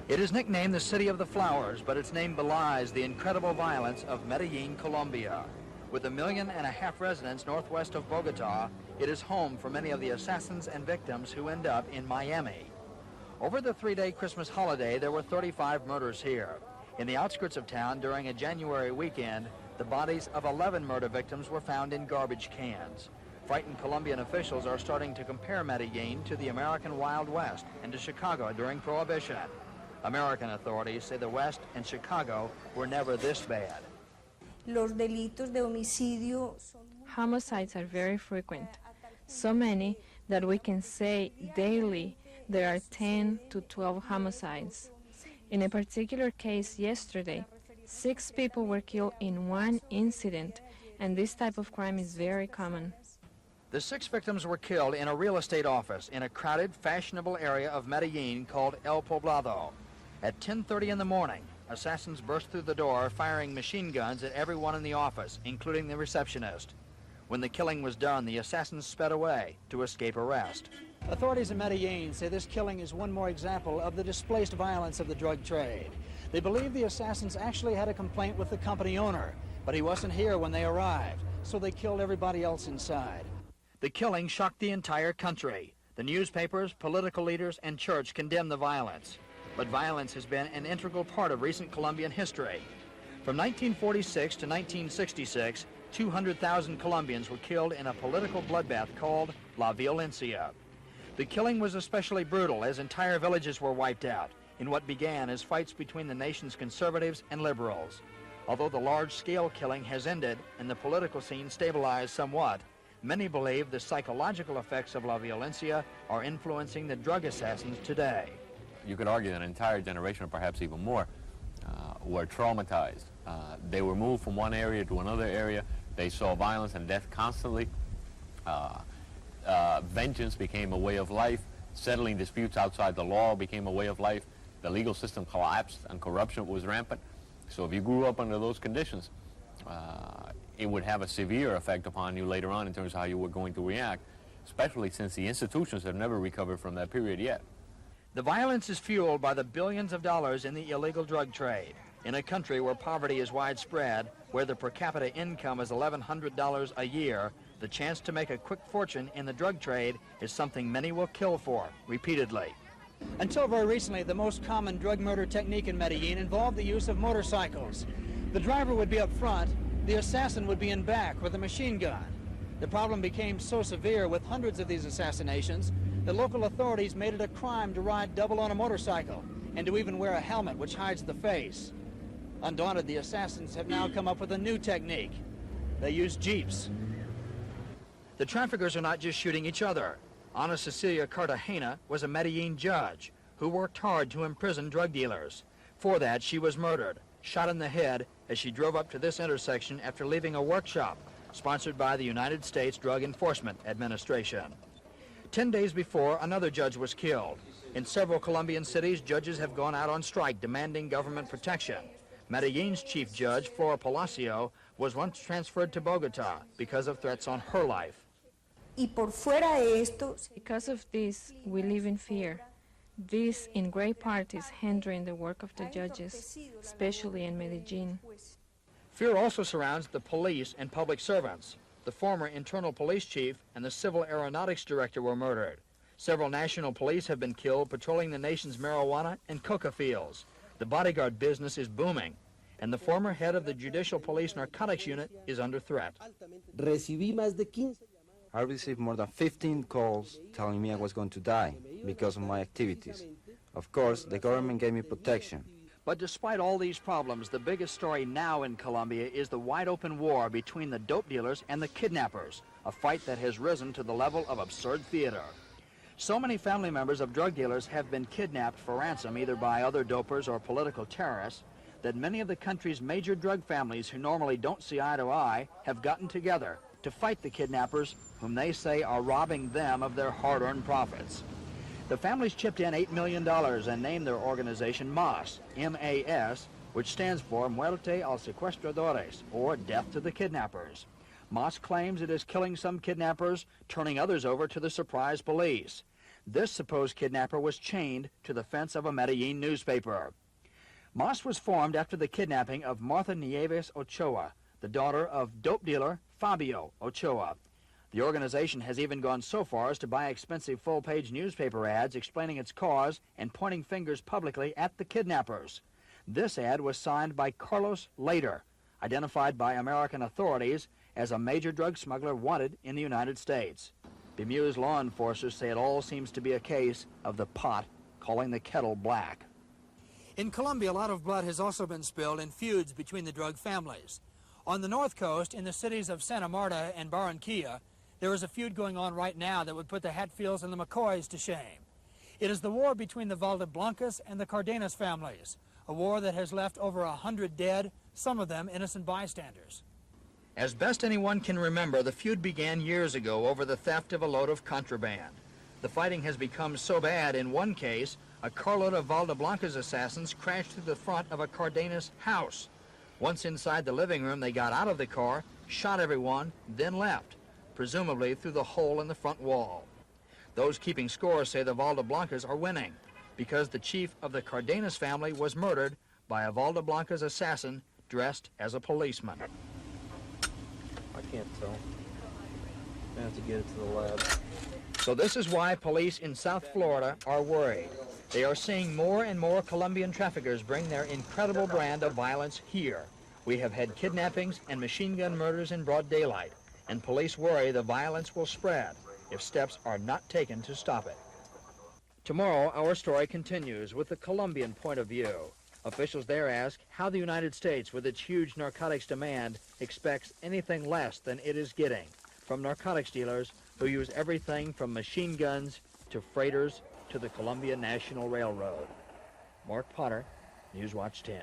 It is nicknamed the City of the Flowers, but its name belies the incredible violence of Medellin, Colombia. With 1.5 million residents northwest of Bogota, it is home for many of the assassins and victims who end up in Miami. Over the 3-day Christmas holiday, there were 35 murders here. In the outskirts of town during a January weekend, the bodies of 11 murder victims were found in garbage cans. Frightened Colombian officials are starting to compare Medellin to the American Wild West and to Chicago during Prohibition. American authorities say the West and Chicago were never this bad. Los delitos de homicidio Homicides are very frequent, so many that we can say daily there are 10 to 12 homicides. In a particular case yesterday, 6 people were killed in one incident, and this type of crime is very common. The 6 victims were killed in a real estate office in a crowded, fashionable area of Medellin called El Poblado. At 10:30 in the morning, assassins burst through the door, firing machine guns at everyone in the office, including the receptionist. When the killing was done, the assassins sped away to escape arrest. Authorities in Medellin say this killing is one more example of the displaced violence of the drug trade. They believe the assassins actually had a complaint with the company owner, but he wasn't here when they arrived, so they killed everybody else inside. The killing shocked the entire country. The newspapers, political leaders, and church condemned the violence. But violence has been an integral part of recent Colombian history. From 1946 to 1966, 200,000 Colombians were killed in a political bloodbath called La Violencia. The killing was especially brutal as entire villages were wiped out in what began as fights between the nation's conservatives and liberals. Although the large-scale killing has ended and the political scene stabilized somewhat, many believe the psychological effects of La Violencia are influencing the drug assassins today. You could argue that an entire generation, or perhaps even more, were traumatized. They were moved from one area to another area. They saw violence and death constantly. Vengeance became a way of life. Settling disputes outside the law became a way of life. The legal system collapsed and corruption was rampant. So if you grew up under those conditions, it would have a severe effect upon you later on in terms of how you were going to react, especially since the institutions have never recovered from that period yet. The violence is fueled by the billions of dollars in the illegal drug trade. In a country where poverty is widespread, where the per capita income is $1,100 a year, the chance to make a quick fortune in the drug trade is something many will kill for, repeatedly. Until very recently, the most common drug murder technique in Medellin involved the use of motorcycles. The driver would be up front, the assassin would be in back with a machine gun. The problem became so severe with hundreds of these assassinations that local authorities made it a crime to ride double on a motorcycle and to even wear a helmet which hides the face. Undaunted, the assassins have now come up with a new technique. They use jeeps. The traffickers are not just shooting each other. Ana Cecilia Cartagena was a Medellin judge who worked hard to imprison drug dealers. For that, she was murdered, shot in the head as she drove up to this intersection after leaving a workshop sponsored by the United States Drug Enforcement Administration. 10 days before, another judge was killed. In several Colombian cities, judges have gone out on strike demanding government protection. Medellin's chief judge, Flora Palacio, was once transferred to Bogota because of threats on her life. Because of this, we live in fear. This, in great part, is hindering the work of the judges, especially in Medellin. Fear also surrounds the police and public servants. The former internal police chief and the civil aeronautics director were murdered. Several national police have been killed patrolling the nation's marijuana and coca fields. The bodyguard business is booming, and the former head of the Judicial Police Narcotics Unit is under threat. I received more than 15 calls telling me I was going to die because of my activities. Of course, the government gave me protection. But despite all these problems, the biggest story now in Colombia is the wide-open war between the dope dealers and the kidnappers, a fight that has risen to the level of absurd theater. So many family members of drug dealers have been kidnapped for ransom, either by other dopers or political terrorists, that many of the country's major drug families who normally don't see eye to eye have gotten together to fight the kidnappers whom they say are robbing them of their hard-earned profits. The families chipped in $8 million and named their organization MAS, M-A-S, which stands for Muerte al Secuestradores, or Death to the Kidnappers. MAS claims it is killing some kidnappers, turning others over to the surprise police. This supposed kidnapper was chained to the fence of a Medellin newspaper. MOS was formed after the kidnapping of Martha Nieves Ochoa, the daughter of dope dealer Fabio Ochoa. The organization has even gone so far as to buy expensive full-page newspaper ads explaining its cause and pointing fingers publicly at the kidnappers. This ad was signed by Carlos Lader, identified by American authorities as a major drug smuggler wanted in the United States. Bemused law enforcers say it all seems to be a case of the pot calling the kettle black. In Colombia, a lot of blood has also been spilled in feuds between the drug families. On the north coast, in the cities of Santa Marta and Barranquilla, there is a feud going on right now that would put the Hatfields and the McCoys to shame. It is the war between the Valdeblancas and the Cardenas families, a war that has left over 100 dead, some of them innocent bystanders. As best anyone can remember, the feud began years ago over the theft of a load of contraband. The fighting has become so bad in one case, a carload of Valdeblanca's assassins crashed through the front of a Cardenas house. Once inside the living room, they got out of the car, shot everyone, then left, presumably through the hole in the front wall. Those keeping score say the Valdeblancas are winning because the chief of the Cardenas family was murdered by a Valdeblanca's assassin dressed as a policeman. I can't tell. I have to get it to the lab. So this is why police in South Florida are worried. They are seeing more and more Colombian traffickers bring their incredible brand of violence here. We have had kidnappings and machine gun murders in broad daylight, and police worry the violence will spread if steps are not taken to stop it. Tomorrow, our story continues with the Colombian point of view. Officials there ask how the United States, with its huge narcotics demand, expects anything less than it is getting from narcotics dealers who use everything from machine guns to freighters to the Colombian National Railroad. Mark Potter, Newswatch 10.